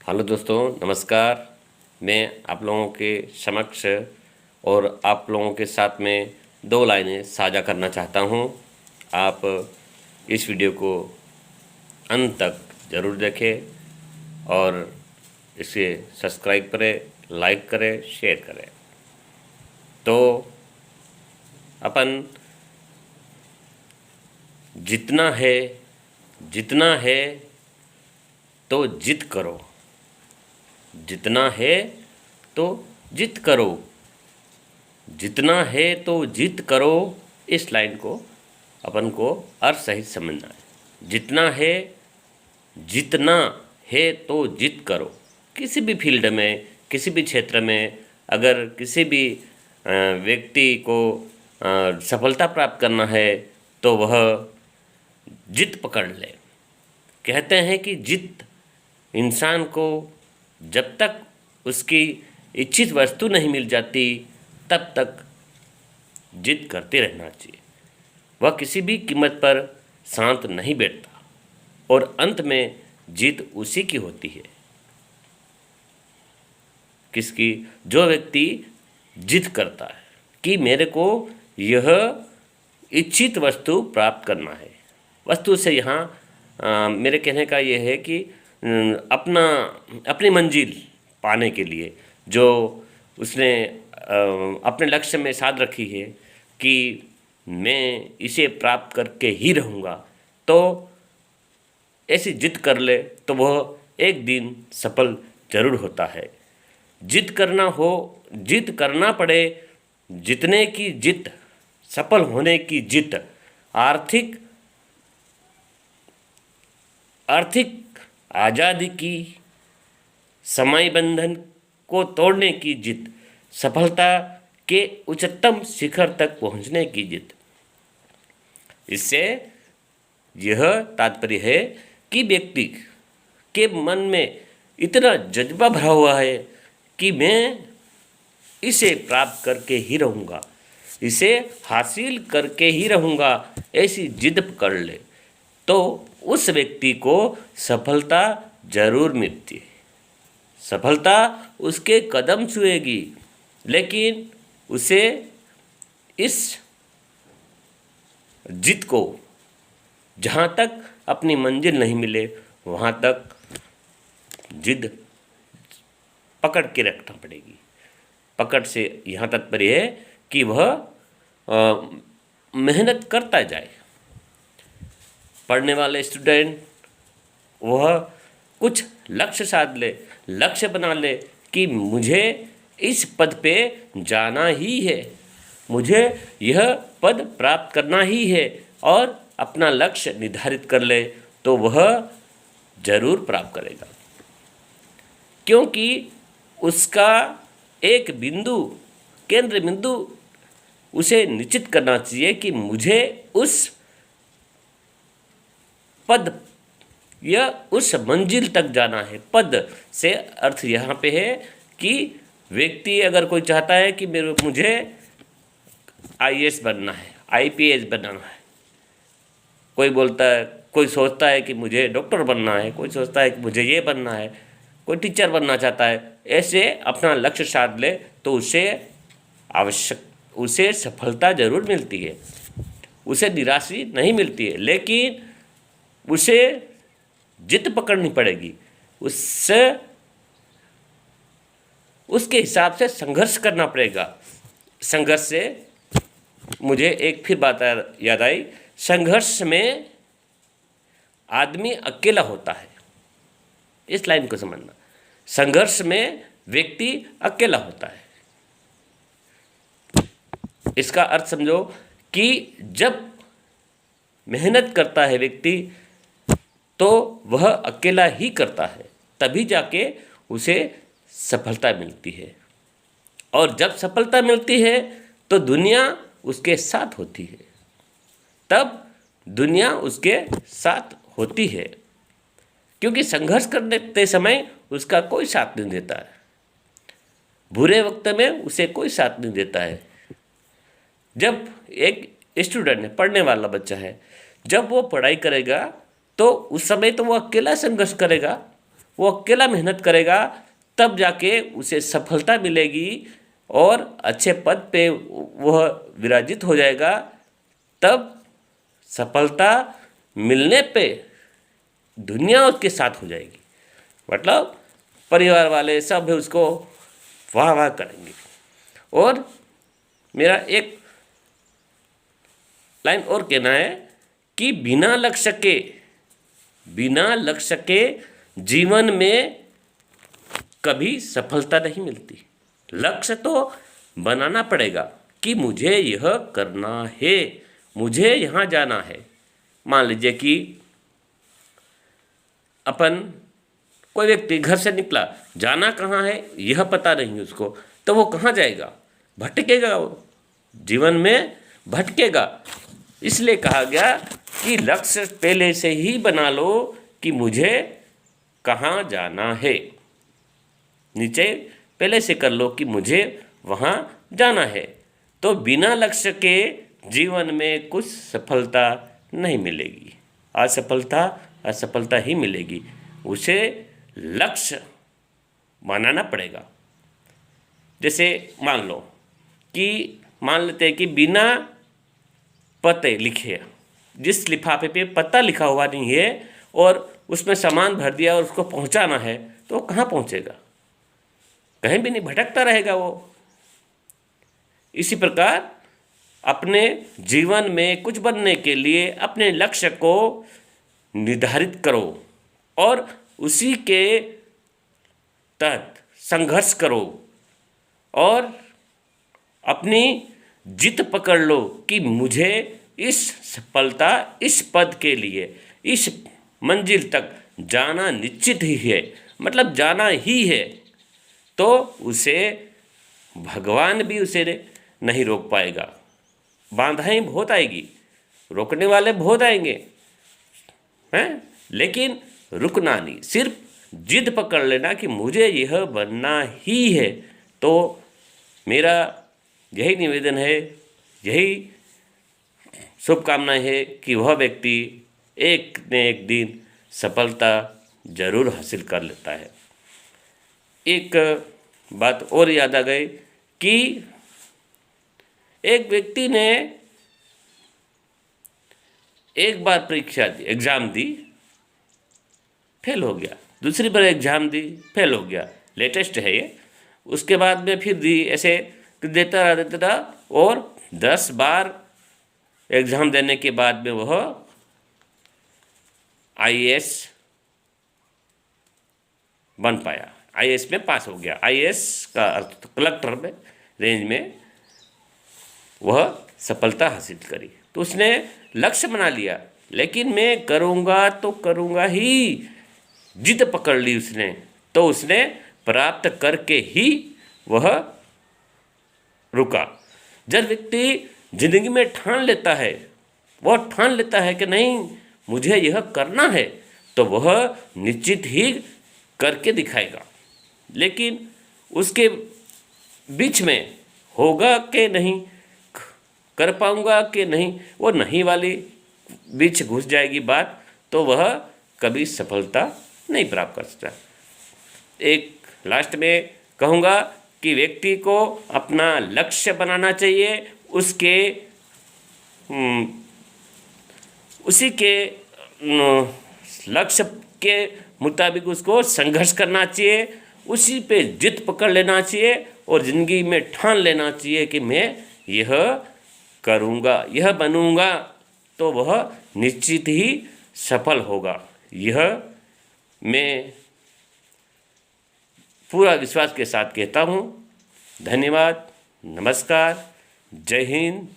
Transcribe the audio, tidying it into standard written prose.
Hello दोस्तों, नमस्कार। मैं आप लोगों के समक्ष और आप लोगों के साथ में दो लाइनें साझा करना चाहता हूं। आप इस वीडियो को अंत तक ज़रूर देखें और इसे सब्सक्राइब करें, लाइक करें, शेयर करें। तो अपन जितना है तो जिद करो, जितना है तो जिद करो, जितना है तो जिद करो। इस लाइन को अपन को अर्थ सहित समझना है। जितना है तो जिद करो। किसी भी फील्ड में, किसी भी क्षेत्र में अगर किसी भी व्यक्ति को सफलता प्राप्त करना है तो वह जिद पकड़ ले। कहते हैं कि जिद इंसान को जब तक उसकी इच्छित वस्तु नहीं मिल जाती तब तक जिद करते रहना चाहिए। वह किसी भी कीमत पर शांत नहीं बैठता और अंत में जीत उसी की होती है। किसकी? जो व्यक्ति जिद करता है कि मेरे को यह इच्छित वस्तु प्राप्त करना है। वस्तु से यहाँ मेरे कहने का यह है कि अपनी मंजिल पाने के लिए जो उसने अपने लक्ष्य में साध रखी है कि मैं इसे प्राप्त करके ही रहूँगा, तो ऐसी जिद कर ले तो वह एक दिन सफल जरूर होता है। जिद करना पड़े, जितने की जिद, सफल होने की जिद, आर्थिक आज़ादी की, समय बंधन को तोड़ने की जिद, सफलता के उच्चतम शिखर तक पहुंचने की जिद। इससे यह तात्पर्य है कि व्यक्ति के मन में इतना जज्बा भरा हुआ है कि मैं इसे प्राप्त करके ही रहूँगा, इसे हासिल करके ही रहूँगा, ऐसी जिद पकड़ ले तो उस व्यक्ति को सफलता जरूर मिलती है। सफलता उसके कदम छुएगी, लेकिन उसे इस जिद को जहाँ तक अपनी मंजिल नहीं मिले वहाँ तक जिद पकड़ के रखना पड़ेगी। पकड़ से यहाँ तात्पर्य है कि वह मेहनत करता जाए। पढ़ने वाले स्टूडेंट वह कुछ लक्ष्य साध ले, लक्ष्य बना ले कि मुझे इस पद पे जाना ही है, मुझे यह पद प्राप्त करना ही है, और अपना लक्ष्य निर्धारित कर ले तो वह जरूर प्राप्त करेगा। क्योंकि उसका एक बिंदु, केंद्र बिंदु उसे निश्चित करना चाहिए कि मुझे उस पद या उस मंजिल तक जाना है। पद से अर्थ यहाँ पे है कि व्यक्ति अगर कोई चाहता है कि मुझे आईएएस बनना है, आईपीएस बनना है, कोई सोचता है कि मुझे डॉक्टर बनना है, कोई सोचता है कि मुझे ये बनना है, कोई टीचर बनना चाहता है। ऐसे अपना लक्ष्य साध ले तो उसे सफलता जरूर मिलती है, उसे निराशा नहीं मिलती है, लेकिन उसे जिद पकड़नी पड़ेगी, उसके हिसाब से संघर्ष करना पड़ेगा। संघर्ष से मुझे एक फिर बात याद आई, संघर्ष में आदमी अकेला होता है। इस लाइन को समझना, संघर्ष में व्यक्ति अकेला होता है। इसका अर्थ समझो कि जब मेहनत करता है व्यक्ति तो वह अकेला ही करता है, तभी जाके उसे सफलता मिलती है। और जब सफलता मिलती है तो दुनिया उसके साथ होती है, तब दुनिया उसके साथ होती है। क्योंकि संघर्ष करते समय उसका कोई साथ नहीं देता है, बुरे वक्त में उसे कोई साथ नहीं देता है। जब एक स्टूडेंट है, पढ़ने वाला बच्चा है, जब वो पढ़ाई करेगा तो उस समय तो वो अकेला संघर्ष करेगा, वो अकेला मेहनत करेगा तब जाके उसे सफलता मिलेगी और अच्छे पद पे वह विराजित हो जाएगा। तब सफलता मिलने पे दुनिया उसके साथ हो जाएगी, मतलब परिवार वाले सब उसको वाह वाह करेंगे। और मेरा एक लाइन और कहना है कि बिना लक्ष्य के जीवन में कभी सफलता नहीं मिलती। लक्ष्य तो बनाना पड़ेगा कि मुझे यह करना है, मुझे यहाँ जाना है। मान लीजिए कि अपन कोई व्यक्ति घर से निकला, जाना कहाँ है यह पता नहीं उसको, तो वो कहाँ जाएगा? भटकेगा, वो जीवन में भटकेगा। इसलिए कहा गया कि लक्ष्य पहले से ही बना लो कि मुझे कहाँ जाना है। नीचे पहले से कर लो कि मुझे वहाँ जाना है। तो बिना लक्ष्य के जीवन में कुछ सफलता नहीं मिलेगी, असफलता ही मिलेगी। उसे लक्ष्य बनाना पड़ेगा। जैसे मान लेते हैं कि बिना पते लिखे, जिस लिफाफे पे पता लिखा हुआ नहीं है और उसमें सामान भर दिया और उसको पहुंचाना है, तो वो कहाँ पहुंचेगा? कहीं भी नहीं, भटकता रहेगा वो। इसी प्रकार अपने जीवन में कुछ बनने के लिए अपने लक्ष्य को निर्धारित करो और उसी के तहत संघर्ष करो और अपनी जिद पकड़ लो कि मुझे इस सफलता, इस पद के लिए, इस मंजिल तक जाना निश्चित ही है, मतलब जाना ही है। तो उसे भगवान भी उसे नहीं रोक पाएगा। बाधाएं बहुत आएगी, रोकने वाले बहुत आएंगे हैं, लेकिन रुकना नहीं, सिर्फ जिद पकड़ लेना कि मुझे यह बनना ही है। तो मेरा यही निवेदन है, यही शुभकामनाएं है कि वह व्यक्ति एक न एक दिन सफलता जरूर हासिल कर लेता है। एक बात और याद आ गई कि एक व्यक्ति ने एक बार परीक्षा दी, एग्ज़ाम दी, फेल हो गया। दूसरी बार एग्ज़ाम दी, फेल हो गया। लेटेस्ट है ये। उसके बाद में फिर दी, ऐसे देता रहा और 10 बार एग्ज़ाम देने के बाद में वह IAS बन पाया, IAS में पास हो गया। IAS का अर्थ कलेक्टर में रेंज में वह सफलता हासिल करी। तो उसने लक्ष्य बना लिया, लेकिन मैं करूँगा तो करूँगा ही, जिद पकड़ ली उसने। तो उसने प्राप्त करके ही वह रुका। जब व्यक्ति जिंदगी में ठान लेता है, वह ठान लेता है कि नहीं मुझे यह करना है, तो वह निश्चित ही करके दिखाएगा। लेकिन उसके बीच में होगा कि नहीं, कर पाऊंगा कि नहीं, वो नहीं वाली बीच घुस जाएगी बात, तो वह कभी सफलता नहीं प्राप्त कर सकता। एक लास्ट में कहूँगा कि व्यक्ति को अपना लक्ष्य बनाना चाहिए, उसी के लक्ष्य के मुताबिक उसको संघर्ष करना चाहिए, उसी पे जिद पकड़ लेना चाहिए और ज़िंदगी में ठान लेना चाहिए कि मैं यह करूँगा, यह बनूँगा, तो वह निश्चित ही सफल होगा। यह मैं पूरा विश्वास के साथ कहता हूँ। धन्यवाद, नमस्कार, जय हिंद,